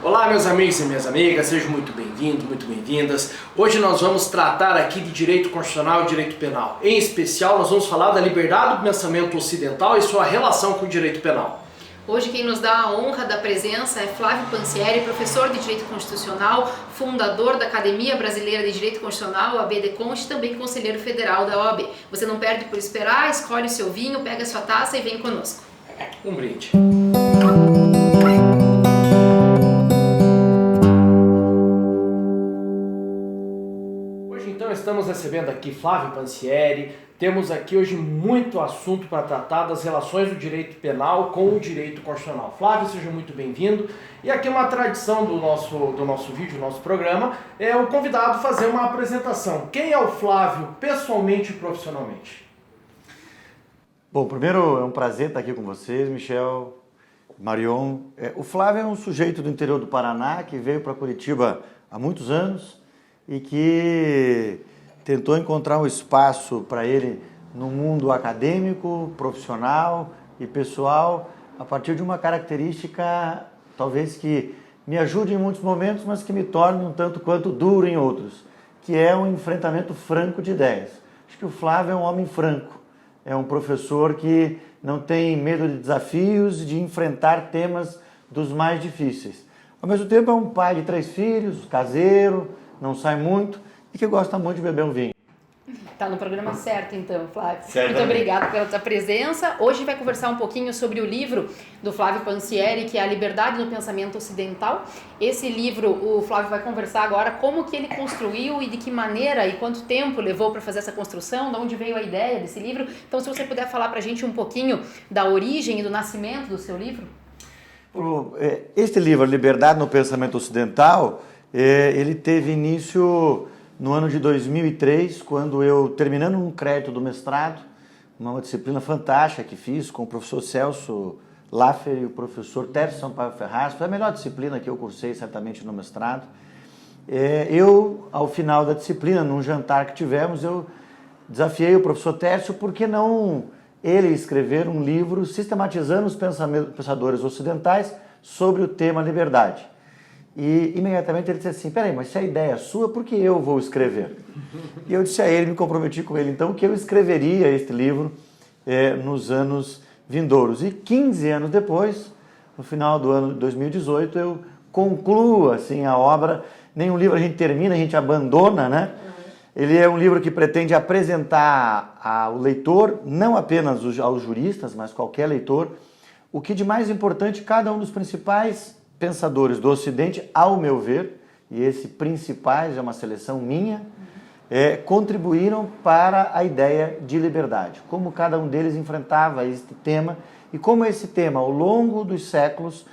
Olá, meus amigos e minhas amigas, sejam muito bem-vindos, muito bem-vindas. Hoje nós vamos tratar aqui de direito constitucional e direito penal. Em especial, nós vamos falar da liberdade do pensamento ocidental e sua relação com o direito penal. Hoje quem nos dá a honra da presença é Flávio Pansieri, professor de Direito Constitucional, fundador da Academia Brasileira de Direito Constitucional, a ABDConst, e também conselheiro federal da OAB. Você não perde por esperar, escolhe o seu vinho, pega a sua taça e vem conosco. Um brinde. Hoje então estamos recebendo aqui Flávio Pansieri. Temos aqui hoje muito assunto para tratar das relações do direito penal com o direito constitucional. Flávio, seja muito bem-vindo. E aqui uma tradição do nosso vídeo, do nosso programa, é o convidado fazer uma apresentação. Quem é o Flávio pessoalmente e profissionalmente? Bom, primeiro é um prazer estar aqui com vocês, Michel, Marion. O Flávio é um sujeito do interior do Paraná que veio para Curitiba há muitos anos e que tentou encontrar um espaço para ele no mundo acadêmico, profissional e pessoal a partir de uma característica talvez que me ajude em muitos momentos, mas que me torne um tanto quanto duro em outros, que é um enfrentamento franco de ideias. Acho que o Flávio é um homem franco, é um professor que não tem medo de desafios, de enfrentar temas dos mais difíceis. Ao mesmo tempo é um pai de 3 filhos, caseiro, não sai muito, e que gosta muito de beber um vinho. Tá no programa certo então, Flávio. Certamente. Muito obrigada pela sua presença. Hoje a gente vai conversar um pouquinho sobre o livro do Flávio Pansieri, que é A Liberdade no Pensamento Ocidental. Esse livro, o Flávio vai conversar agora como que ele construiu e de que maneira e quanto tempo levou para fazer essa construção, de onde veio a ideia desse livro. Então, se você puder falar para a gente um pouquinho da origem e do nascimento do seu livro. Este livro, A Liberdade no Pensamento Ocidental, ele teve início no ano de 2003, quando eu, terminando um crédito do mestrado, uma disciplina fantástica que fiz com o professor Celso Laffer e o professor Tércio Sampaio Ferraz, foi a melhor disciplina que eu cursei certamente no mestrado. Eu, ao final da disciplina, num jantar que tivemos, eu desafiei o professor Tércio, por que não ele escrever um livro sistematizando os pensadores ocidentais sobre o tema liberdade. E imediatamente ele disse assim, peraí, mas se a ideia é sua, por que eu vou escrever? E eu disse a ele, me comprometi com ele então, que eu escreveria este livro nos anos vindouros. E 15 anos depois, no final do ano de 2018, eu concluo assim, a obra. Nenhum livro a gente termina, a gente abandona, né? Ele é um livro que pretende apresentar ao leitor, não apenas aos juristas, mas qualquer leitor, o que de mais importante cada um dos principais pensadores do Ocidente, ao meu ver, e esse principais é uma seleção minha, contribuíram para a ideia de liberdade. Como cada um deles enfrentava este tema e como esse tema, ao longo dos séculos,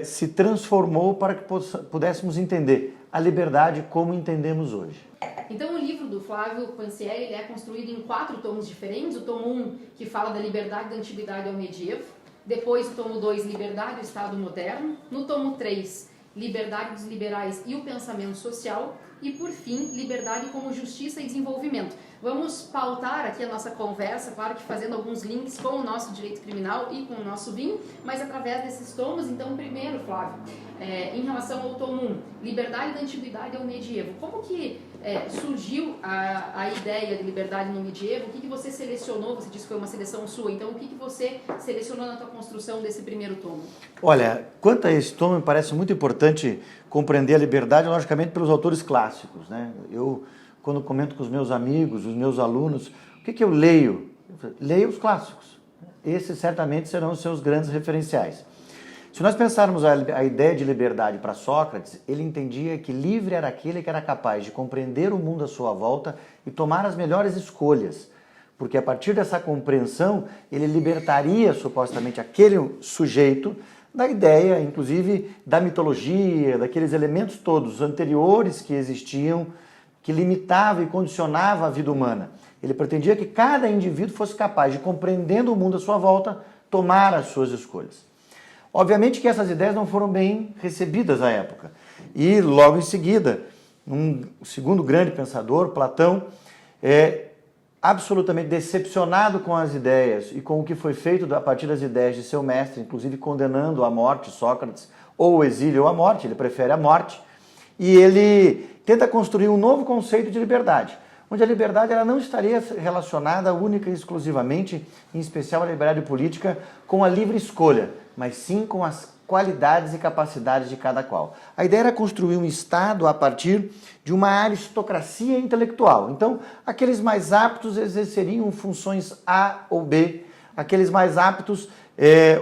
se transformou para que pudéssemos entender a liberdade como entendemos hoje. Então o livro do Flávio Pansieri ele é construído em 4 tomos diferentes. O tomo 1, que fala da liberdade da antiguidade ao medievo. Depois, o tomo 2, Liberdade do Estado Moderno. No tomo 3, Liberdade dos Liberais e o Pensamento Social. E, por fim, Liberdade como Justiça e Desenvolvimento. Vamos pautar aqui a nossa conversa, claro que fazendo alguns links com o nosso direito criminal e com o nosso vinho, mas através desses tomos. Então, primeiro, Flávio, em relação ao tomo 1, Liberdade da Antiguidade ao Medievo, como que surgiu a ideia de liberdade no medievo? O que você selecionou? Você disse que foi uma seleção sua, então o que você selecionou na tua construção desse primeiro tomo? Olha, quanto a esse tomo, me parece muito importante compreender a liberdade, logicamente, pelos autores clássicos, né? Eu, quando comento com os meus amigos, os meus alunos, o que eu leio? Leio os clássicos. Esses certamente serão os seus grandes referenciais. Se nós pensarmos a ideia de liberdade para Sócrates, ele entendia que livre era aquele que era capaz de compreender o mundo à sua volta e tomar as melhores escolhas. Porque a partir dessa compreensão, ele libertaria supostamente aquele sujeito da ideia, inclusive da mitologia, daqueles elementos todos anteriores que existiam, que limitavam e condicionavam a vida humana. Ele pretendia que cada indivíduo fosse capaz de, compreendendo o mundo à sua volta, tomar as suas escolhas. Obviamente que essas ideias não foram bem recebidas à época. E logo em seguida, um segundo grande pensador, Platão, absolutamente decepcionado com as ideias e com o que foi feito a partir das ideias de seu mestre, inclusive condenando à morte Sócrates, ou o exílio ou a morte, ele prefere a morte, e ele tenta construir um novo conceito de liberdade, onde a liberdade ela não estaria relacionada única e exclusivamente, em especial a liberdade política, com a livre escolha, mas sim com as qualidades e capacidades de cada qual. A ideia era construir um Estado a partir de uma aristocracia intelectual. Então, aqueles mais aptos exerceriam funções A ou B, aqueles mais aptos,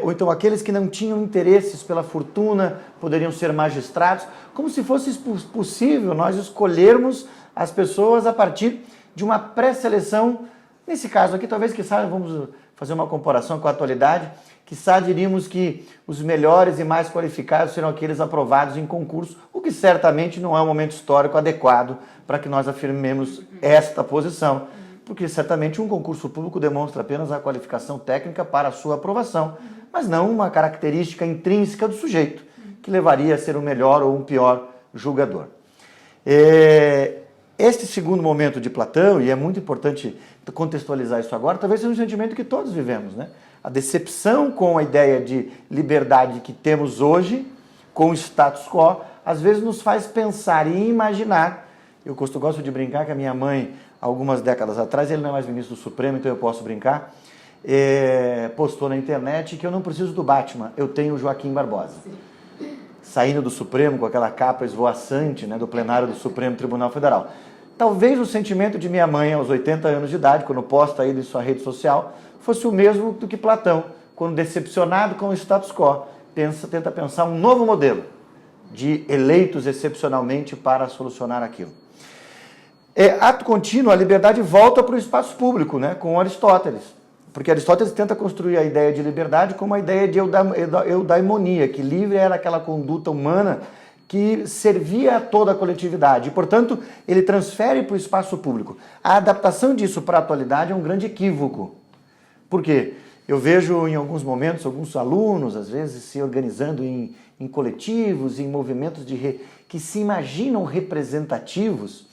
ou então aqueles que não tinham interesses pela fortuna, poderiam ser magistrados, como se fosse possível nós escolhermos as pessoas a partir de uma pré-seleção. Nesse caso aqui, talvez, vamos fazer uma comparação com a atualidade, quizá diríamos que os melhores e mais qualificados serão aqueles aprovados em concurso, o que certamente não é um momento histórico adequado para que nós afirmemos esta posição, porque certamente um concurso público demonstra apenas a qualificação técnica para a sua aprovação, mas não uma característica intrínseca do sujeito, que levaria a ser um melhor ou um pior julgador. Este segundo momento de Platão, e é muito importante contextualizar isso agora, talvez seja um sentimento que todos vivemos, né? A decepção com a ideia de liberdade que temos hoje, com o status quo, às vezes nos faz pensar e imaginar. Eu gosto de brincar que a minha mãe, algumas décadas atrás, ele não é mais ministro do Supremo, então eu posso brincar, postou na internet que eu não preciso do Batman, eu tenho o Joaquim Barbosa. Saindo do Supremo com aquela capa esvoaçante, né, do plenário do Supremo Tribunal Federal. Talvez o sentimento de minha mãe aos 80 anos de idade, quando posta aí em sua rede social, fosse o mesmo do que Platão, quando decepcionado com o status quo, tenta pensar um novo modelo de eleitos excepcionalmente para solucionar aquilo. Ato contínuo, a liberdade volta para o espaço público, né, com Aristóteles, porque Aristóteles tenta construir a ideia de liberdade como a ideia de eudaimonia, que livre era aquela conduta humana que servia a toda a coletividade, e, portanto, ele transfere para o espaço público. A adaptação disso para a atualidade é um grande equívoco. Por quê? Eu vejo em alguns momentos alguns alunos, às vezes, se organizando em coletivos, em movimentos que se imaginam representativos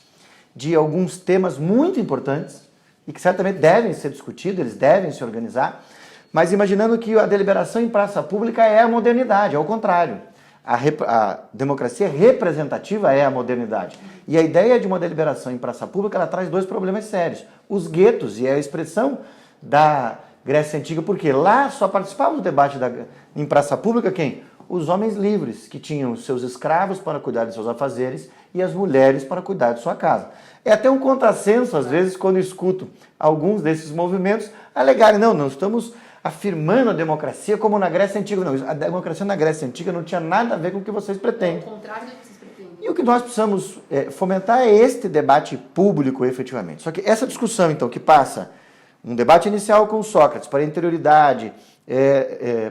de alguns temas muito importantes e que certamente devem ser discutidos, eles devem se organizar, mas imaginando que a deliberação em praça pública é a modernidade, ao contrário. A democracia representativa é a modernidade. E a ideia de uma deliberação em praça pública, ela traz dois problemas sérios. Os guetos, e é a expressão da Grécia Antiga, porque lá só participavam do debate em praça pública quem? Os homens livres, que tinham seus escravos para cuidar de seus afazeres e as mulheres para cuidar de sua casa. É até um contrassenso, às vezes, quando escuto alguns desses movimentos alegarem, não estamos afirmando a democracia como na Grécia Antiga. Não, a democracia na Grécia Antiga não tinha nada a ver com o que vocês pretendem. É o contrário do que vocês pretendem. E o que nós precisamos fomentar é este debate público, efetivamente. Só que essa discussão, então, que passa um debate inicial com Sócrates para a interioridade,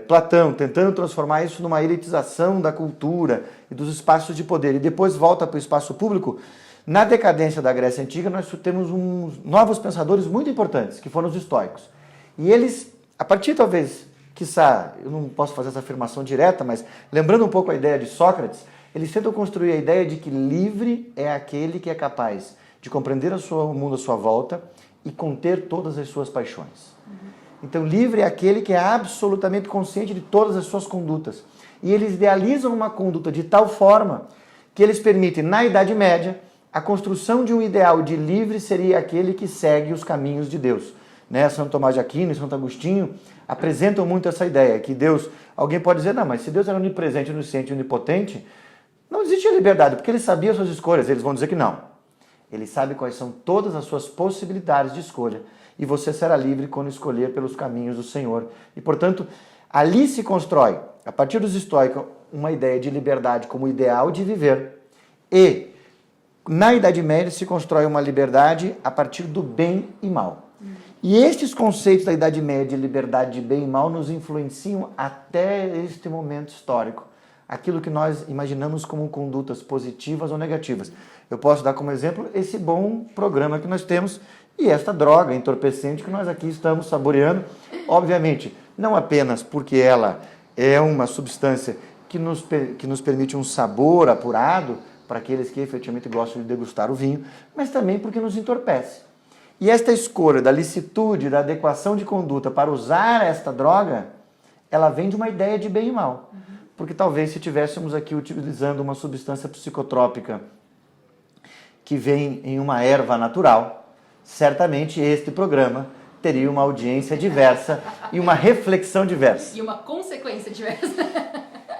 Platão tentando transformar isso numa elitização da cultura e dos espaços de poder, e depois volta para o espaço público. Na decadência da Grécia Antiga, nós temos uns novos pensadores muito importantes, que foram os estoicos. E eles, a partir talvez, quiçá, eu não posso fazer essa afirmação direta, mas lembrando um pouco a ideia de Sócrates, eles tentam construir a ideia de que livre é aquele que é capaz de compreender o mundo à sua volta e conter todas as suas paixões. Então, livre é aquele que é absolutamente consciente de todas as suas condutas. E eles idealizam uma conduta de tal forma que eles permitem, na Idade Média, a construção de um ideal de livre seria aquele que segue os caminhos de Deus. Né? Santo Tomás de Aquino e Santo Agostinho apresentam muito essa ideia, que Deus, alguém pode dizer, não, mas se Deus era onipresente, onisciente e onipotente, não existia liberdade, porque ele sabia as suas escolhas. Eles vão dizer que não. Ele sabe quais são todas as suas possibilidades de escolha, e você será livre quando escolher pelos caminhos do Senhor. E, portanto, ali se constrói, a partir dos estoicos, uma ideia de liberdade como ideal de viver, e na Idade Média se constrói uma liberdade a partir do bem e mal. E estes conceitos da Idade Média, de liberdade, de bem e mal, nos influenciam até este momento histórico. Aquilo que nós imaginamos como condutas positivas ou negativas. Eu posso dar como exemplo esse bom programa que nós temos e esta droga entorpecente que nós aqui estamos saboreando. Obviamente, não apenas porque ela é uma substância que nos permite um sabor apurado para aqueles que efetivamente gostam de degustar o vinho, mas também porque nos entorpece. E esta escolha da licitude, da adequação de conduta para usar esta droga, ela vem de uma ideia de bem e mal. porque talvez se estivéssemos aqui utilizando uma substância psicotrópica que vem em uma erva natural, certamente este programa teria uma audiência diversa e uma reflexão diversa. E uma consequência diversa.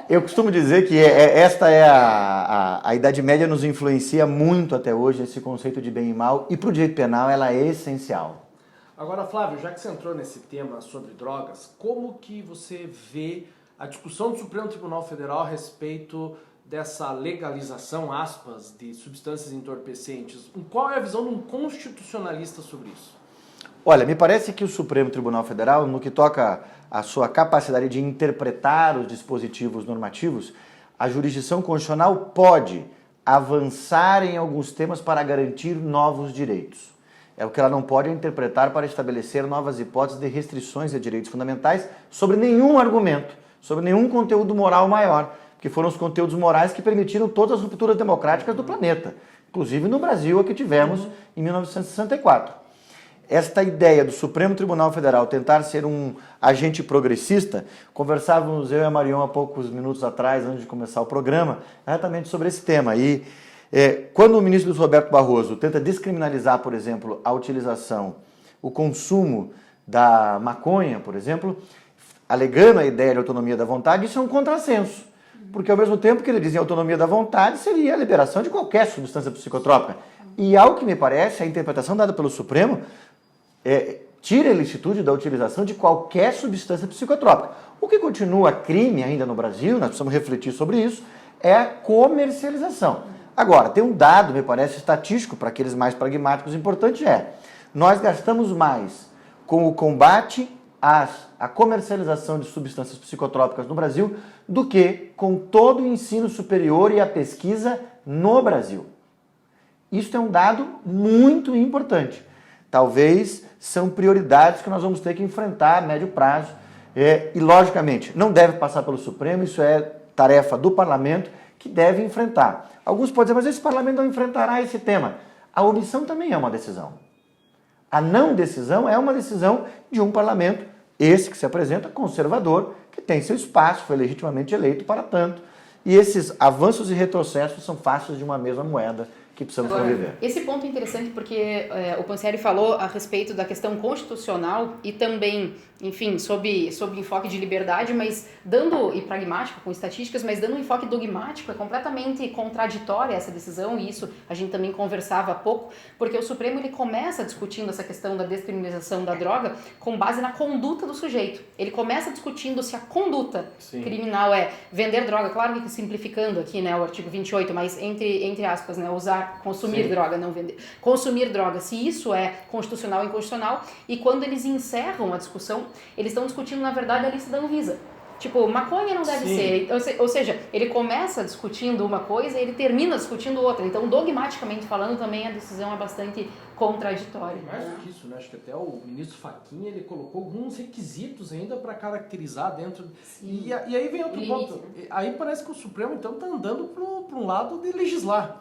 Eu costumo dizer que esta é a Idade Média nos influencia muito até hoje, esse conceito de bem e mal, e para o direito penal ela é essencial. Agora, Flávio, já que você entrou nesse tema sobre drogas, como que você vê a discussão do Supremo Tribunal Federal a respeito dessa legalização, aspas, de substâncias entorpecentes? Qual é a visão de um constitucionalista sobre isso? Olha, me parece que o Supremo Tribunal Federal, no que toca à sua capacidade de interpretar os dispositivos normativos, a jurisdição constitucional pode avançar em alguns temas para garantir novos direitos. É o que ela não pode interpretar para estabelecer novas hipóteses de restrições de direitos fundamentais sobre nenhum argumento, sobre nenhum conteúdo moral maior, que foram os conteúdos morais que permitiram todas as rupturas democráticas do planeta, inclusive no Brasil, a que tivemos em 1964. Esta ideia do Supremo Tribunal Federal tentar ser um agente progressista, conversávamos eu e a Marion há poucos minutos atrás, antes de começar o programa, exatamente sobre esse tema. E quando o ministro Luiz Roberto Barroso tenta descriminalizar, por exemplo, a utilização, o consumo da maconha, por exemplo, alegando a ideia de autonomia da vontade, isso é um contrassenso. Porque ao mesmo tempo que ele dizia autonomia da vontade, seria a liberação de qualquer substância psicotrópica. E ao que me parece, a interpretação dada pelo Supremo tira a ilicitude da utilização de qualquer substância psicotrópica. O que continua crime ainda no Brasil, nós precisamos refletir sobre isso, é a comercialização. Agora, tem um dado, me parece, estatístico, para aqueles mais pragmáticos, importante nós gastamos mais com o combate à comercialização de substâncias psicotrópicas no Brasil do que com todo o ensino superior e a pesquisa no Brasil. Isso é um dado muito importante. Talvez são prioridades que nós vamos ter que enfrentar a médio prazo e, logicamente, não deve passar pelo Supremo, isso é tarefa do Parlamento que deve enfrentar. Alguns podem dizer, mas esse Parlamento não enfrentará esse tema. A omissão também é uma decisão. A não decisão é uma decisão de um Parlamento, esse que se apresenta conservador, que tem seu espaço, foi legitimamente eleito para tanto. E esses avanços e retrocessos são faces de uma mesma moeda que precisamos conviver. Esse ponto é interessante porque o Pansieri falou a respeito da questão constitucional e também, enfim, sob enfoque de liberdade, mas e pragmático, com estatísticas, mas dando um enfoque dogmático, é completamente contraditória essa decisão, e isso a gente também conversava há pouco, porque o Supremo ele começa discutindo essa questão da descriminalização da droga com base na conduta do sujeito. Ele começa discutindo se a conduta criminal é vender droga, claro que simplificando aqui, né, o artigo 28, mas entre aspas, né, consumir droga, não vender. Consumir droga, se isso é constitucional ou inconstitucional, e quando eles encerram a discussão, eles estão discutindo, na verdade, a lista da Anvisa. Tipo, maconha não deve ser. Ou seja, ele começa discutindo uma coisa e ele termina discutindo outra. Então, dogmaticamente falando, também a decisão é bastante contraditória. Mais do que isso, né? Acho que até o ministro Fachin, ele colocou alguns requisitos ainda para caracterizar dentro. E aí vem outro ponto. Aí parece que o Supremo, então, está andando para um lado de legislar.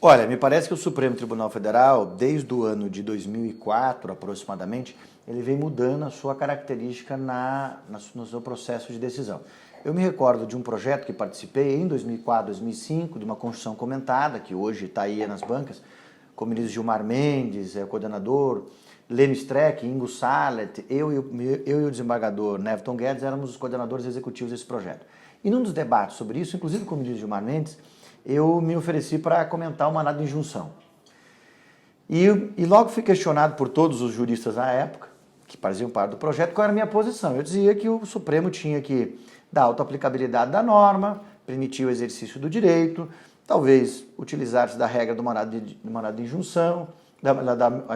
Olha, me parece que o Supremo Tribunal Federal, desde o ano de 2004 aproximadamente, ele vem mudando a sua característica no seu processo de decisão. Eu me recordo de um projeto que participei em 2004, 2005, de uma Constituição comentada, que hoje está aí nas bancas, com o ministro Gilmar Mendes, o coordenador, Lênio Streck, Ingo Sallet, eu e o desembargador Neverton Guedes éramos os coordenadores executivos desse projeto. E num dos debates sobre isso, inclusive com o ministro Gilmar Mendes, eu me ofereci para comentar o mandado de injunção. E logo fui questionado por todos os juristas à época, que faziam parte do projeto, qual era a minha posição. Eu dizia que o Supremo tinha que dar autoaplicabilidade da norma, permitir o exercício do direito, talvez utilizar-se da regra do mandado de injunção,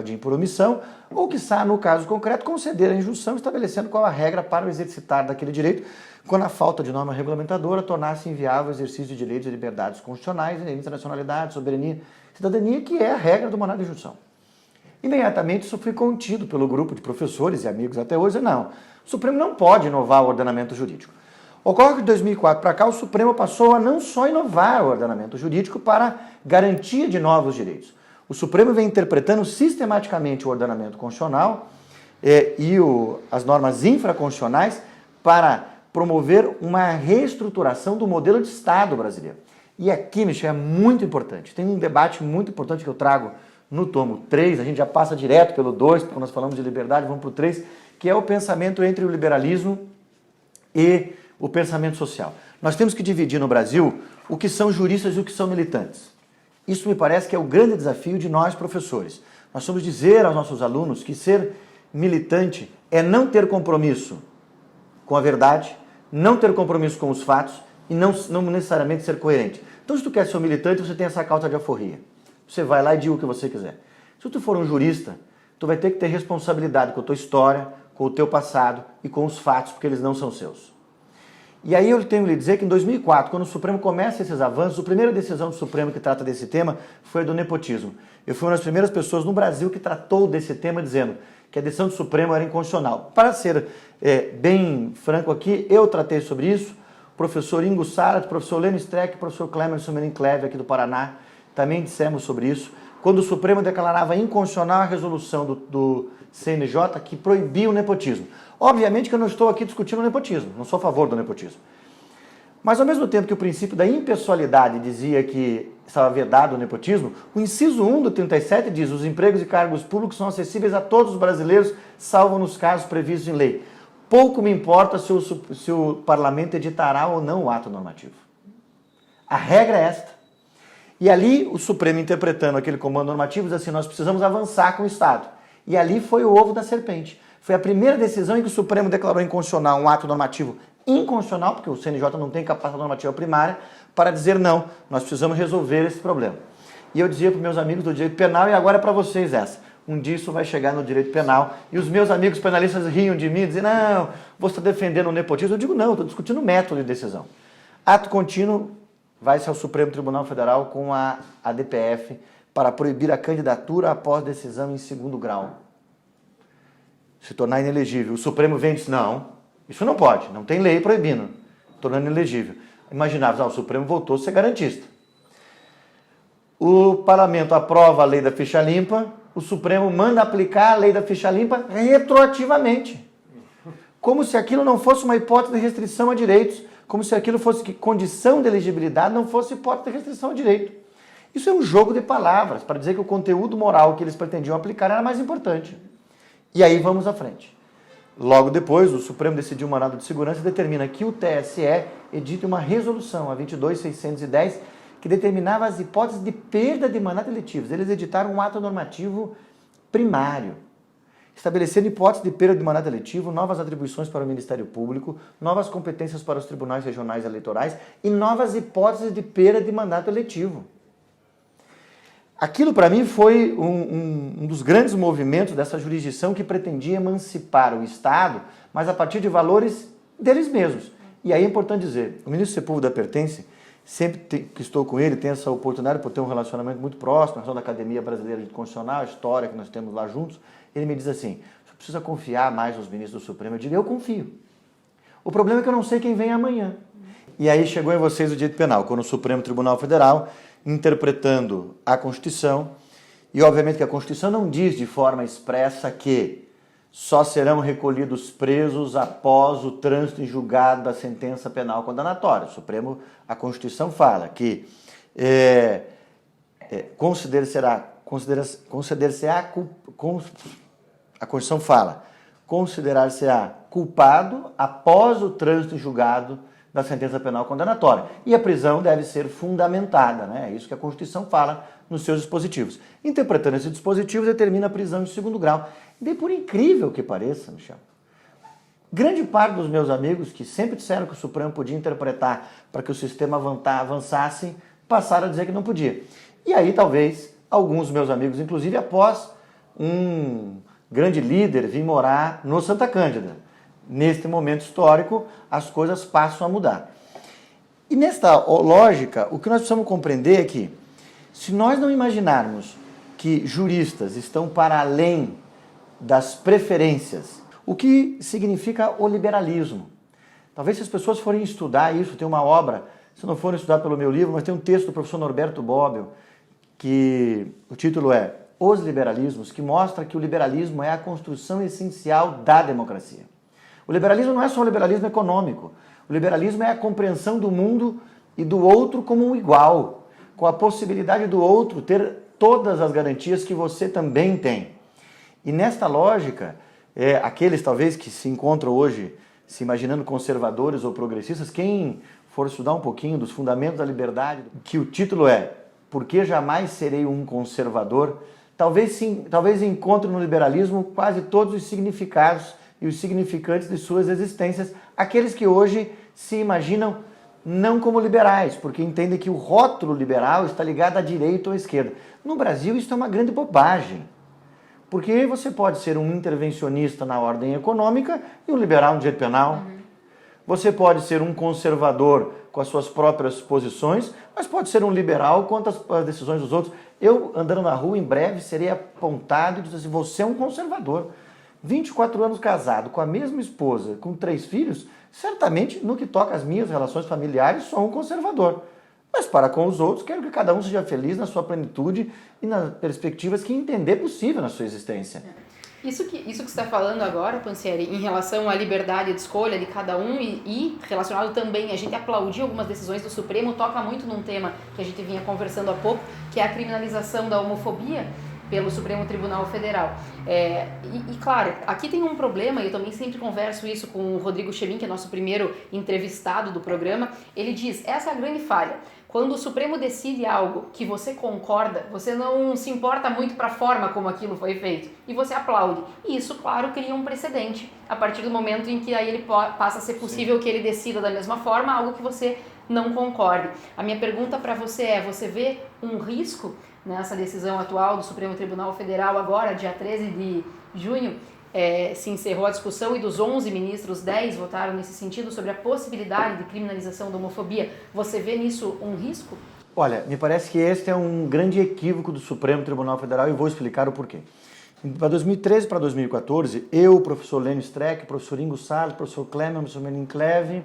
de por omissão, ou, quiçá, no caso concreto, conceder a injunção, estabelecendo qual a regra para o exercitar daquele direito, quando a falta de norma regulamentadora tornasse inviável o exercício de direitos e liberdades constitucionais, internacionalidade, soberania, cidadania, que é a regra do mandado de injunção. Imediatamente isso foi contido pelo grupo de professores e amigos até hoje. Não, o Supremo não pode inovar o ordenamento jurídico. Ocorre que de 2004 para cá o Supremo passou a não só inovar o ordenamento jurídico para garantia de novos direitos. O Supremo vem interpretando sistematicamente o ordenamento constitucional e as normas infraconstitucionais para promover uma reestruturação do modelo de Estado brasileiro. E aqui, Michel, é muito importante. Tem um debate muito importante que eu trago no tomo 3, a gente já passa direto pelo 2, porque nós falamos de liberdade, vamos para o 3, que é o pensamento entre o liberalismo e o pensamento social. Nós temos que dividir no Brasil o que são juristas e o que são militantes. Isso me parece que é o grande desafio de nós, professores. Nós vamos dizer aos nossos alunos que ser militante é não ter compromisso com a verdade, não ter compromisso com os fatos e não necessariamente ser coerente. Então, se tu quer ser um militante, você tem essa causa de aforria. Você vai lá e diz o que você quiser. Se tu for um jurista, tu vai ter que ter responsabilidade com a tua história, com o teu passado e com os fatos, porque eles não são seus. E aí eu tenho que lhe dizer que em 2004, quando o Supremo começa esses avanços, a primeira decisão do Supremo que trata desse tema foi a do nepotismo. Eu fui uma das primeiras pessoas no Brasil que tratou desse tema dizendo que a decisão do Supremo era inconstitucional. Para ser bem franco aqui, eu tratei sobre isso, o professor Ingo Sarat, o professor Leno Streck, o professor Clemerson Menin-Cleve aqui do Paraná, também dissemos sobre isso, quando o Supremo declarava inconstitucional a resolução do CNJ que proibia o nepotismo. Obviamente que eu não estou aqui discutindo o nepotismo, não sou a favor do nepotismo. Mas ao mesmo tempo que o princípio da impessoalidade dizia que estava vedado o nepotismo, o inciso 1 do 37 diz: os empregos e cargos públicos são acessíveis a todos os brasileiros, salvo nos casos previstos em lei. Pouco me importa se o parlamento editará ou não o ato normativo. A regra é esta. E ali o Supremo, interpretando aquele comando normativo, diz assim: nós precisamos avançar com o Estado. E ali foi o ovo da serpente. Foi a primeira decisão em que o Supremo declarou inconstitucional um ato normativo inconstitucional, porque o CNJ não tem capacidade normativa primária, para dizer não, nós precisamos resolver esse problema. E eu dizia para os meus amigos do direito penal, e agora é para vocês essa: um dia isso vai chegar no direito penal, e os meus amigos penalistas riam de mim, dizem: não, você está defendendo o nepotismo. Eu digo: não, estou discutindo o método de decisão. Ato contínuo vai-se ao Supremo Tribunal Federal com a DPF para proibir a candidatura após decisão em segundo grau. Se tornar inelegível. O Supremo vem e diz: não, isso não pode, não tem lei proibindo, tornando inelegível. Imaginava, o Supremo voltou a ser garantista. O Parlamento aprova a lei da ficha limpa, o Supremo manda aplicar a lei da ficha limpa retroativamente. Como se aquilo não fosse uma hipótese de restrição a direitos, como se aquilo fosse que condição de elegibilidade não fosse hipótese de restrição a direito. Isso é um jogo de palavras, para dizer que o conteúdo moral que eles pretendiam aplicar era mais importante. E aí vamos à frente. Logo depois, o Supremo decidiu um mandado de segurança e determina que o TSE edite uma resolução, a 22.610, que determinava as hipóteses de perda de mandato eletivos. Eles editaram um ato normativo primário, estabelecendo hipóteses de perda de mandato eletivo, novas atribuições para o Ministério Público, novas competências para os tribunais regionais eleitorais e novas hipóteses de perda de mandato eletivo. Aquilo, para mim, foi um dos grandes movimentos dessa jurisdição que pretendia emancipar o Estado, mas a partir de valores deles mesmos. E aí é importante dizer, o ministro Sepúlveda Pertence, sempre que estou com ele, tenho essa oportunidade por ter um relacionamento muito próximo, na questão da Academia Brasileira de Constitucional, a história que nós temos lá juntos, ele me diz assim: você precisa confiar mais nos ministros do Supremo. Eu digo: eu confio. O problema é que eu não sei quem vem amanhã. E aí chegou em vocês o direito penal, quando o Supremo Tribunal Federal, interpretando a Constituição, e obviamente que a Constituição não diz de forma expressa que só serão recolhidos presos após o trânsito em julgado da sentença penal condenatória. A Constituição fala que considerar-se-á culpado após o trânsito em julgado da sentença penal condenatória. E a prisão deve ser fundamentada, né? É isso que a Constituição fala nos seus dispositivos. Interpretando esse dispositivo, determina a prisão em segundo grau. E daí, por incrível que pareça, Michel, grande parte dos meus amigos que sempre disseram que o Supremo podia interpretar para que o sistema avançasse, passaram a dizer que não podia. E aí, talvez, alguns dos meus amigos, inclusive após um grande líder vir morar no Santa Cândida, neste momento histórico, as coisas passam a mudar. E nesta lógica, o que nós precisamos compreender é que, se nós não imaginarmos que juristas estão para além das preferências, o que significa o liberalismo? Talvez se as pessoas forem estudar isso, tem uma obra, se não forem estudar pelo meu livro, mas tem um texto do professor Norberto Bobbio, que o título é Os Liberalismos, que mostra que o liberalismo é a construção essencial da democracia. O liberalismo não é só o liberalismo econômico. O liberalismo é a compreensão do mundo e do outro como um igual, com a possibilidade do outro ter todas as garantias que você também tem. E nesta lógica, aqueles talvez que se encontram hoje se imaginando conservadores ou progressistas, quem for estudar um pouquinho dos fundamentos da liberdade, que o título é Por que jamais serei um conservador? Talvez encontre no liberalismo quase todos os significados e os significantes de suas existências, aqueles que hoje se imaginam não como liberais, porque entendem que o rótulo liberal está ligado à direita ou à esquerda. No Brasil isso é uma grande bobagem, porque você pode ser um intervencionista na ordem econômica e um liberal no direito penal. Você pode ser um conservador com as suas próprias posições, mas pode ser um liberal contra as decisões dos outros. Eu, andando na rua, em breve, serei apontado e dizer assim, você é um conservador. 24 anos casado, com a mesma esposa, com 3 filhos, certamente, no que toca às minhas relações familiares, sou um conservador. Mas para com os outros, quero que cada um seja feliz na sua plenitude e nas perspectivas que entender possível na sua existência. Isso que você está falando agora, Pansieri, em relação à liberdade de escolha de cada um e relacionado também, a gente aplaudir algumas decisões do Supremo, toca muito num tema que a gente vinha conversando há pouco, que é a criminalização da homofobia pelo Supremo Tribunal Federal. Claro, aqui tem um problema, e eu também sempre converso isso com o Rodrigo Chemin, que é nosso primeiro entrevistado do programa. Ele diz, essa é a grande falha. Quando o Supremo decide algo que você concorda, você não se importa muito para a forma como aquilo foi feito, e você aplaude. E isso, claro, cria um precedente, a partir do momento em que aí ele passa a ser possível que ele decida da mesma forma algo que você não concorde. A minha pergunta para você é, você vê um risco nessa decisão atual do Supremo Tribunal Federal agora, dia 13 de junho, se encerrou a discussão e dos 11 ministros, 10 votaram nesse sentido sobre a possibilidade de criminalização da homofobia. Você vê nisso um risco? Olha, me parece que este é um grande equívoco do Supremo Tribunal Federal e vou explicar o porquê. Para 2013 para 2014, eu, o professor Lênio Streck, o professor Ingo Salles, o professor Clemen, o professor Menin Cleve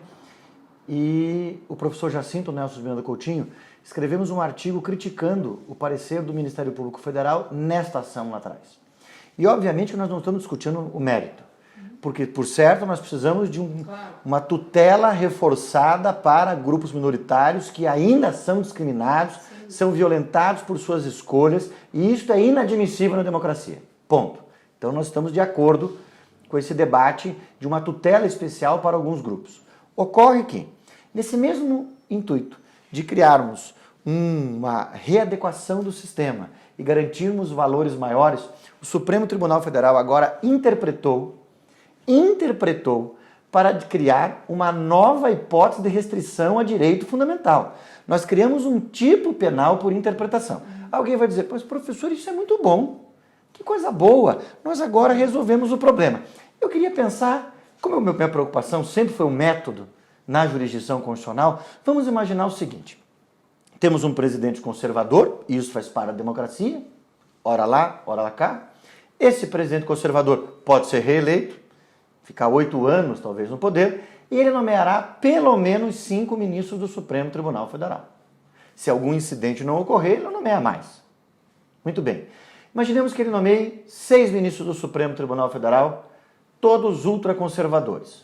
e o professor Jacinto Nelson Miranda Coutinho escrevemos um artigo criticando o parecer do Ministério Público Federal nesta ação lá atrás. E, obviamente, nós não estamos discutindo o mérito, porque, por certo, nós precisamos de uma tutela reforçada para grupos minoritários que ainda são discriminados, são violentados por suas escolhas, e isso é inadmissível na democracia. Ponto. Então, nós estamos de acordo com esse debate de uma tutela especial para alguns grupos. Ocorre que, nesse mesmo intuito de criarmos uma readequação do sistema e garantirmos valores maiores, o Supremo Tribunal Federal agora interpretou para criar uma nova hipótese de restrição a direito fundamental. Nós criamos um tipo penal por interpretação. Alguém vai dizer, pois professor, isso é muito bom, que coisa boa, nós agora resolvemos o problema. Eu queria pensar, como a minha preocupação sempre foi o método na jurisdição constitucional, vamos imaginar o seguinte, temos um presidente conservador, e isso faz parte da democracia, ora lá, ora lá cá. Esse presidente conservador pode ser reeleito, ficar 8 anos talvez no poder, e ele nomeará pelo menos 5 ministros do Supremo Tribunal Federal. Se algum incidente não ocorrer, ele não nomeia mais. Muito bem. Imaginemos que ele nomeie 6 ministros do Supremo Tribunal Federal, todos ultraconservadores.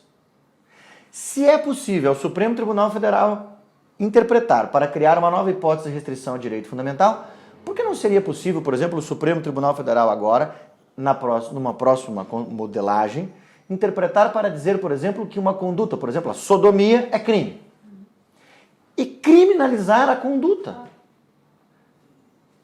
Se é possível ao Supremo Tribunal Federal interpretar para criar uma nova hipótese de restrição ao direito fundamental, por que não seria possível, por exemplo, o Supremo Tribunal Federal agora, numa próxima modelagem, interpretar para dizer, por exemplo, que uma conduta, por exemplo, a sodomia é crime. E criminalizar a conduta.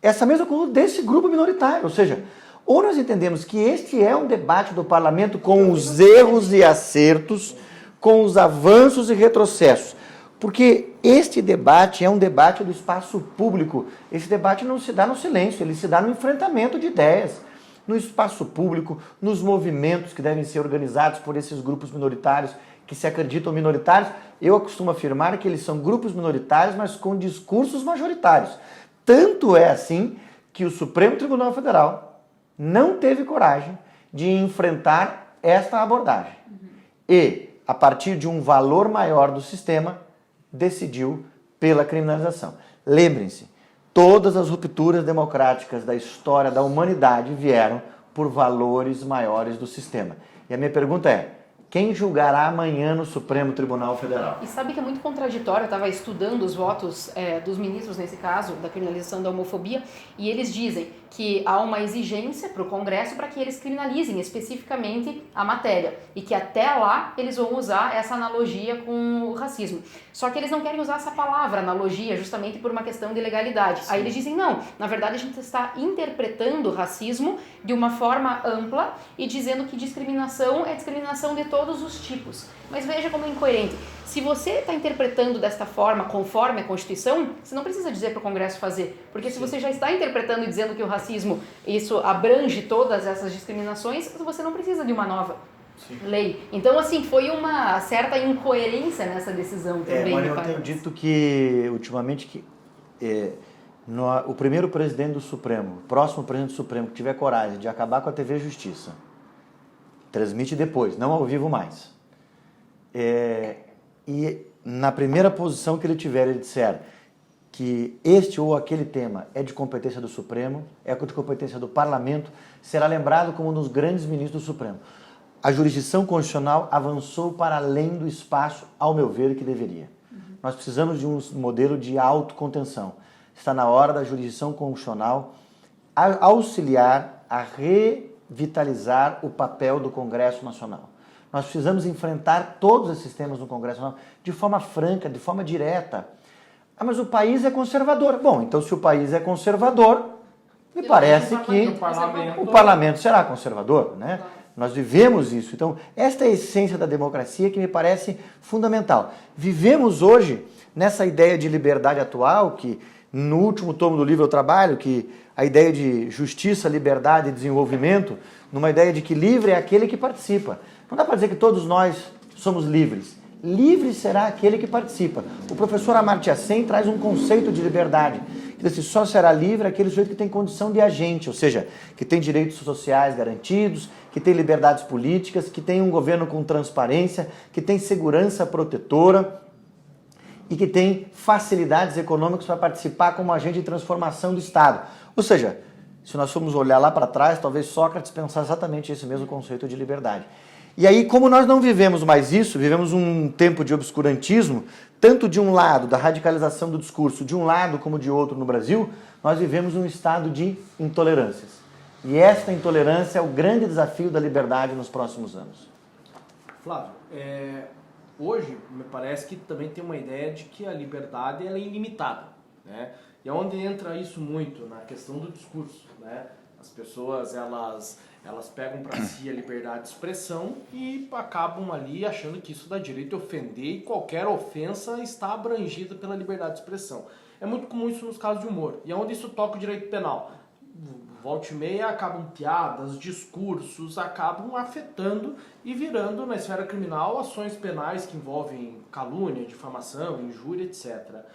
Essa mesma conduta desse grupo minoritário. Ou seja, ou nós entendemos que este é um debate do parlamento com os erros e acertos, com os avanços e retrocessos. Porque este debate é um debate do espaço público. Esse debate não se dá no silêncio, ele se dá no enfrentamento de ideias, no espaço público, nos movimentos que devem ser organizados por esses grupos minoritários que se acreditam minoritários. Eu costumo afirmar que eles são grupos minoritários, mas com discursos majoritários. Tanto é assim que o Supremo Tribunal Federal não teve coragem de enfrentar esta abordagem. E, a partir de um valor maior do sistema, decidiu pela criminalização. Lembrem-se, todas as rupturas democráticas da história da humanidade vieram por valores maiores do sistema. E a minha pergunta é, quem julgará amanhã no Supremo Tribunal Federal? E sabe que é muito contraditório, eu estava estudando os votos dos ministros, nesse caso, da criminalização da homofobia, e eles dizem que há uma exigência para o Congresso para que eles criminalizem especificamente a matéria, e que até lá eles vão usar essa analogia com o racismo. Só que eles não querem usar essa palavra, analogia, justamente por uma questão de legalidade. Sim. Aí eles dizem, não, na verdade a gente está interpretando o racismo de uma forma ampla e dizendo que discriminação é discriminação de todos os tipos. Mas veja como é incoerente. Se você está interpretando desta forma, conforme a Constituição, você não precisa dizer para o Congresso fazer. Porque se você já está interpretando e dizendo que o racismo, isso abrange todas essas discriminações, você não precisa de uma nova lei. Então, assim, foi uma certa incoerência nessa decisão também. Mas eu tenho dito que, ultimamente, o primeiro presidente do Supremo, o próximo presidente do Supremo que tiver coragem de acabar com a TV Justiça, transmite depois, não ao vivo mais. E na primeira posição que ele tiver, ele disser que este ou aquele tema é de competência do Supremo, é de competência do Parlamento, será lembrado como um dos grandes ministros do Supremo. A jurisdição constitucional avançou para além do espaço, ao meu ver, que deveria. Nós precisamos de um modelo de autocontenção. Está na hora da jurisdição constitucional auxiliar a revitalizar o papel do Congresso Nacional. Nós precisamos enfrentar todos esses temas no Congresso Nacional de forma franca, de forma direta. Mas o país é conservador. Bom, então se o país é conservador, me parece que o parlamento será conservador, né? Nós vivemos isso. Então, esta é a essência da democracia que me parece fundamental. Vivemos hoje nessa ideia de liberdade atual, que no último tomo do livro eu trabalho, que a ideia de justiça, liberdade e desenvolvimento, numa ideia de que livre é aquele que participa. Não dá para dizer que todos nós somos livres. Livre será aquele que participa. O professor Amartya Sen traz um conceito de liberdade, que diz que só será livre aquele sujeito que tem condição de agente, ou seja, que tem direitos sociais garantidos, que tem liberdades políticas, que tem um governo com transparência, que tem segurança protetora e que tem facilidades econômicas para participar como agente de transformação do Estado. Ou seja, se nós formos olhar lá para trás, talvez Sócrates pensasse exatamente esse mesmo conceito de liberdade. E aí, como nós não vivemos mais isso, vivemos um tempo de obscurantismo, tanto de um lado, da radicalização do discurso, de um lado como de outro no Brasil, nós vivemos um estado de intolerâncias. E esta intolerância é o grande desafio da liberdade nos próximos anos. Flávio, hoje me parece que também tem uma ideia de que a liberdade ela é ilimitada, né? E é onde entra isso muito, na questão do discurso, né? As pessoas, elas pegam para si a liberdade de expressão e acabam ali achando que isso dá direito a ofender e qualquer ofensa está abrangida pela liberdade de expressão. É muito comum isso nos casos de humor, e é onde isso toca o direito penal. Volta e meia acabam piadas, discursos, acabam afetando e virando na esfera criminal ações penais que envolvem calúnia, difamação, injúria, etc.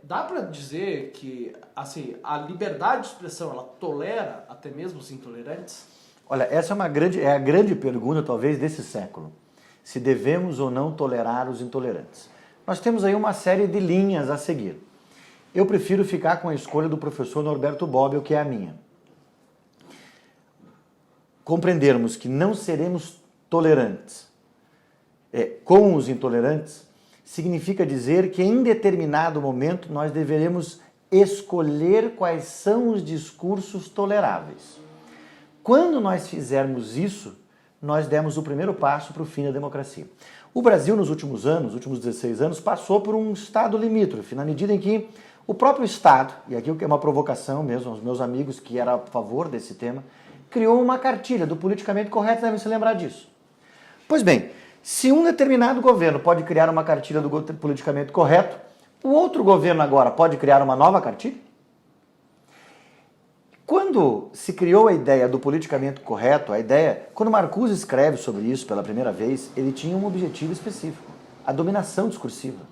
Dá para dizer que assim, a liberdade de expressão ela tolera até mesmo os intolerantes? Olha, essa é a grande pergunta talvez desse século. Se devemos ou não tolerar os intolerantes. Nós temos aí uma série de linhas a seguir. Eu prefiro ficar com a escolha do professor Norberto Bobbio, que é a minha. Compreendermos que não seremos tolerantes com os intolerantes significa dizer que em determinado momento nós deveremos escolher quais são os discursos toleráveis. Quando nós fizermos isso, nós demos o primeiro passo para o fim da democracia. O Brasil, nos últimos 16 anos, passou por um estado limítrofe, na medida em que o próprio Estado, e aqui é uma provocação mesmo aos meus amigos que eram a favor desse tema, criou uma cartilha do politicamente correto, devem se lembrar disso. Pois bem, se um determinado governo pode criar uma cartilha do politicamente correto, o outro governo agora pode criar uma nova cartilha? Quando se criou a ideia do politicamente correto, quando Marcuse escreve sobre isso pela primeira vez, ele tinha um objetivo específico, a dominação discursiva.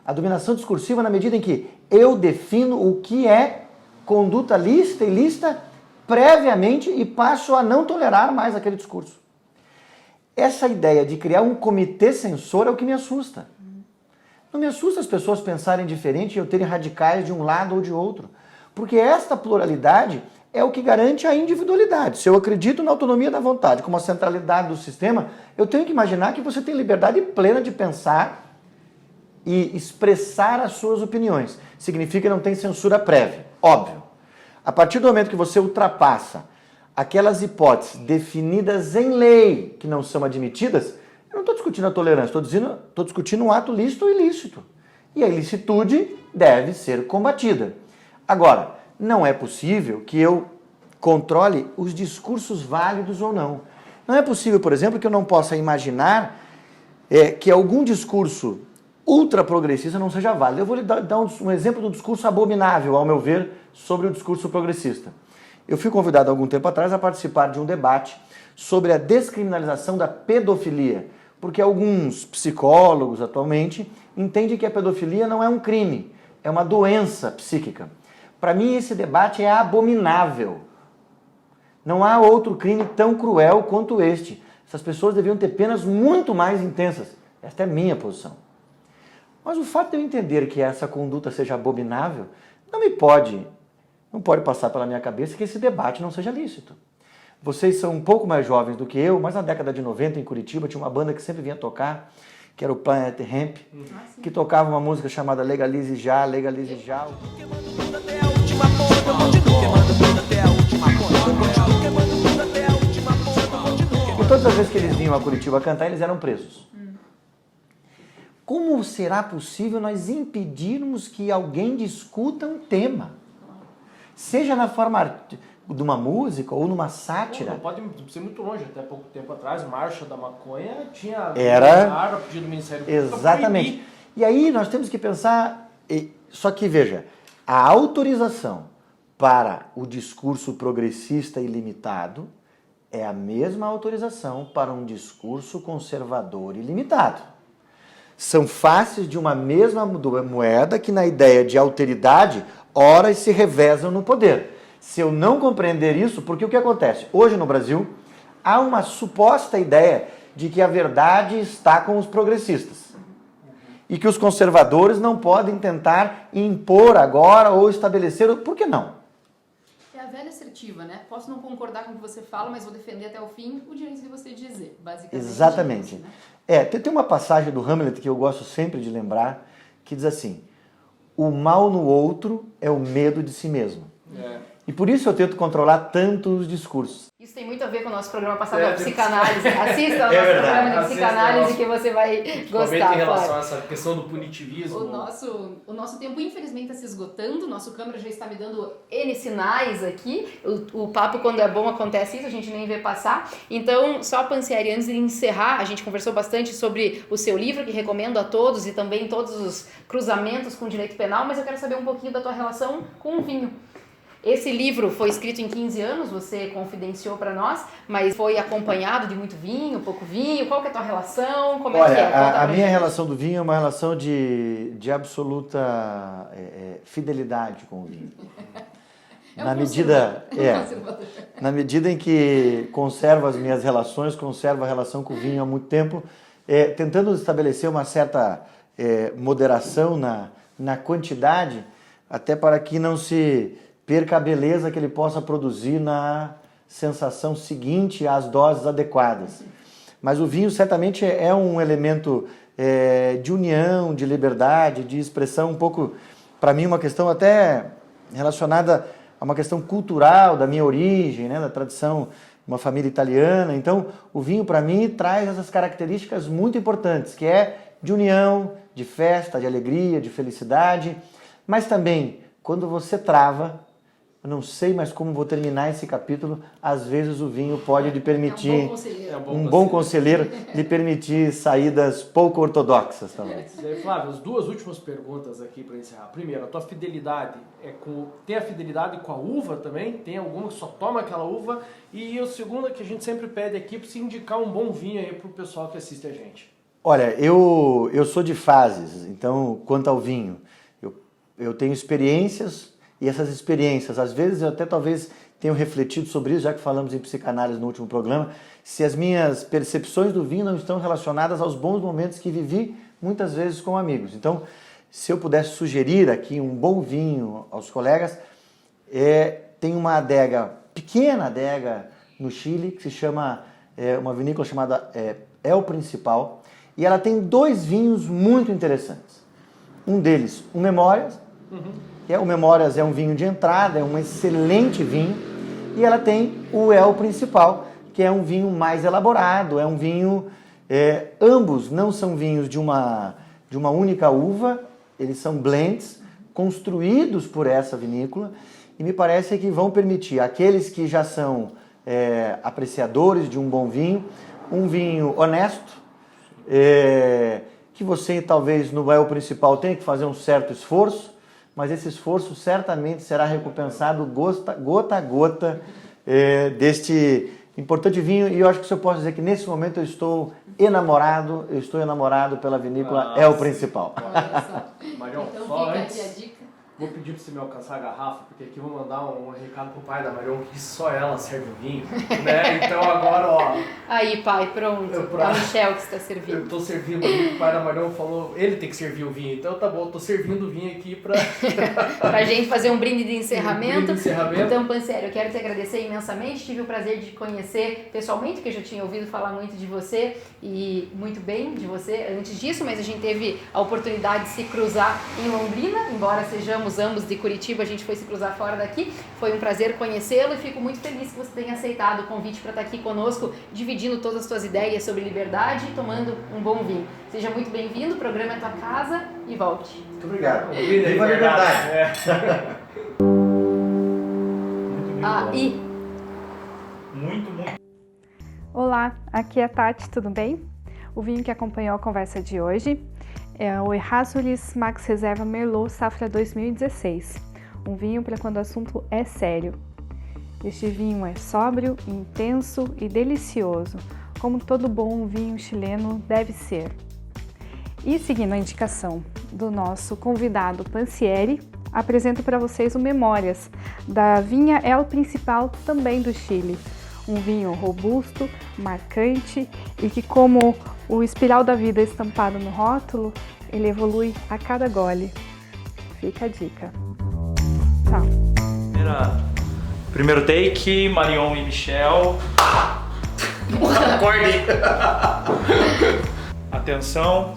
A dominação discursiva na medida em que eu defino o que é conduta lícita e ilícita previamente e passo a não tolerar mais aquele discurso. Essa ideia de criar um comitê censor é o que me assusta. Não me assusta as pessoas pensarem diferente e eu terem radicais de um lado ou de outro. Porque esta pluralidade é o que garante a individualidade. Se eu acredito na autonomia da vontade como a centralidade do sistema, eu tenho que imaginar que você tem liberdade plena de pensar e expressar as suas opiniões. Significa que não tem censura prévia, óbvio. A partir do momento que você ultrapassa aquelas hipóteses definidas em lei que não são admitidas, eu não estou discutindo a tolerância, estou discutindo um ato lícito ou ilícito. E a ilicitude deve ser combatida. Agora, não é possível que eu controle os discursos válidos ou não. Não é possível, por exemplo, que eu não possa imaginar que algum discurso ultraprogressista não seja válido. Eu vou lhe dar um exemplo do discurso abominável, ao meu ver, sobre o discurso progressista. Eu fui convidado há algum tempo atrás a participar de um debate sobre a descriminalização da pedofilia, porque alguns psicólogos atualmente entendem que a pedofilia não é um crime, é uma doença psíquica. Para mim, esse debate é abominável. Não há outro crime tão cruel quanto este. Essas pessoas deviam ter penas muito mais intensas. Esta é a minha posição. Mas o fato de eu entender que essa conduta seja abominável não pode passar pela minha cabeça que esse debate não seja lícito. Vocês são um pouco mais jovens do que eu, mas na década de 90 em Curitiba tinha uma banda que sempre vinha tocar, que era o Planet Hemp, que tocava uma música chamada Legalize Já, Legalize Já. E todas as vezes que eles vinham a Curitiba cantar, eles eram presos. Como será possível nós impedirmos que alguém discuta um tema? Seja na forma de uma música ou numa sátira. Não pode ser muito longe. Até pouco tempo atrás, Marcha da Maconha tinha... Era... pedido do Ministério Público. Exatamente. E aí nós temos que pensar... Só que, veja, a autorização para o discurso progressista ilimitado é a mesma autorização para um discurso conservador ilimitado. São faces de uma mesma moeda que, na ideia de alteridade, ora se revezam no poder. Se eu não compreender isso, porque o que acontece? Hoje no Brasil, há uma suposta ideia de que a verdade está com os progressistas. E que os conservadores não podem tentar impor agora ou estabelecer... Por que não? É a velha assertiva, né? Posso não concordar com o que você fala, mas vou defender até o fim o direito de você dizer, basicamente. Exatamente. Isso, né? Tem uma passagem do Hamlet que eu gosto sempre de lembrar, que diz assim: o mal no outro é o medo de si mesmo. E por isso eu tento controlar tanto os discursos. Isso tem muito a ver com o nosso programa passado da psicanálise. Assista ao nosso verdade. programa de psicanálise que você vai gostar. Em relação a essa questão do punitivismo. O nosso tempo, infelizmente, está se esgotando. Nosso câmera já está me dando N sinais aqui. O papo, quando é bom, acontece isso. A gente nem vê passar. Então, só, Pansieri, antes de encerrar, a gente conversou bastante sobre o seu livro, que recomendo a todos, e também todos os cruzamentos com o direito penal, mas eu quero saber um pouquinho da tua relação com o vinho. Esse livro foi escrito em 15 anos, você confidenciou para nós, mas foi acompanhado de muito vinho, pouco vinho? Qual que é a tua relação? Como é que é? A minha relação do vinho é uma relação de absoluta fidelidade com o vinho. Na medida em que conservo as minhas relações, conservo a relação com o vinho há muito tempo, tentando estabelecer uma certa moderação na quantidade, até para que não se perca a beleza que ele possa produzir na sensação seguinte às doses adequadas. Mas o vinho certamente é um elemento de união, de liberdade, de expressão, um pouco, para mim, uma questão até relacionada a uma questão cultural da minha origem, né, da tradição de uma família italiana. Então, o vinho, para mim, traz essas características muito importantes, que é de união, de festa, de alegria, de felicidade, mas também, quando você trava, eu não sei mais como vou terminar esse capítulo, às vezes o vinho pode lhe permitir, um bom conselheiro, lhe permitir saídas pouco ortodoxas também. Flávio, as duas últimas perguntas aqui para encerrar. Primeiro, a tua fidelidade tem a fidelidade com a uva também? Tem alguma que só toma aquela uva? E o segundo que a gente sempre pede aqui para se indicar um bom vinho aí para o pessoal que assiste a gente. Olha, eu sou de fases, então, quanto ao vinho, eu tenho experiências. E essas experiências, às vezes eu até talvez tenho refletido sobre isso, já que falamos em psicanálise no último programa, se as minhas percepções do vinho não estão relacionadas aos bons momentos que vivi, muitas vezes com amigos. Então, se eu pudesse sugerir aqui um bom vinho aos colegas, tem uma adega, pequena adega no Chile, que se chama, uma vinícola chamada El Principal, e ela tem 2 vinhos muito interessantes. Um deles, o Memórias, o Memórias é um vinho de entrada, é um excelente vinho, e ela tem o El Principal, que é um vinho mais elaborado, é um vinho... ambos não são vinhos de uma única uva, eles são blends construídos por essa vinícola, e me parece que vão permitir aqueles que já são apreciadores de um bom vinho, um vinho honesto, que você talvez no El Principal tenha que fazer um certo esforço, mas esse esforço certamente será recompensado gota a gota deste importante vinho, e eu acho que se eu posso dizer que nesse momento eu estou enamorado pela vinícola El Principal. Olha só. Marion, Então só fica antes, aqui a dica. vou pedir para você me alcançar a garrafa, porque aqui eu vou mandar um recado pro pai da Marion, que só ela serve o vinho, né? Então agora, ó... Aí, pai, pronto. É o Michel que está servindo. Eu tô servindo o vinho, o pai da Marion falou, ele tem que servir o vinho, então tá bom, eu tô servindo o vinho aqui pra... Pra gente fazer um brinde de encerramento. Um brinde de encerramento. Então, Pansieri, eu quero te agradecer imensamente, tive o prazer de conhecer pessoalmente, que eu já tinha ouvido falar muito de você e muito bem de você antes disso, mas a gente teve a oportunidade de se cruzar em Londrina, embora sejamos ambos de Curitiba, a gente foi se cruzar fora daqui. Foi um prazer conhecê-lo e fico muito feliz que você tenha aceitado o convite para estar aqui conosco, dividindo todas as suas ideias sobre liberdade e tomando um bom vinho. Seja muito bem-vindo, o programa é tua casa e volte. Muito obrigado. Viva a liberdade! Muito. Olá, aqui é a Tati, tudo bem? O vinho que acompanhou a conversa de hoje é o Errázuriz Max Reserva Merlot Safra 2016, um vinho para quando o assunto é sério. Este vinho é sóbrio, intenso e delicioso, como todo bom vinho chileno deve ser. E seguindo a indicação do nosso convidado Pansieri, apresento para vocês o Memórias, da vinha El Principal, também do Chile. Um vinho robusto, marcante e que, como o espiral da vida estampado no rótulo, ele evolui a cada gole. Fica a dica. Tchau. Primeiro take, Marion e Michel. Acordem! Atenção.